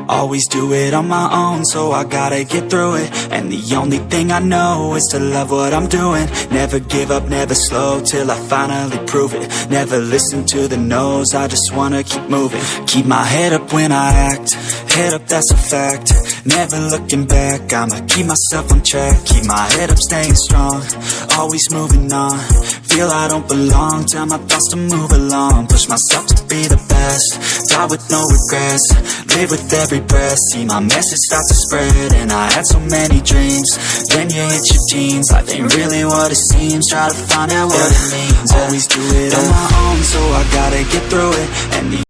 Always do it on my own, so I gotta get through it. And the only thing I know is to love what I'm doing. Never give up, never slow, till I finally prove it. Never listen to the no's, I just wanna keep moving. Keep my head up when I act, head up, that's a fact. Never looking back, I'ma keep myself on track. Keep my head up, staying strong, always moving on. Feel I don't belong, tell my thoughts to move along. Push myself to be the best, die with no regrets. Live with every breath, see my message start to spread. And I had so many dreams, then you hit your teens. Life ain't really what it seems, try to find out what it means. Always do it on my own, so I gotta get through it. And the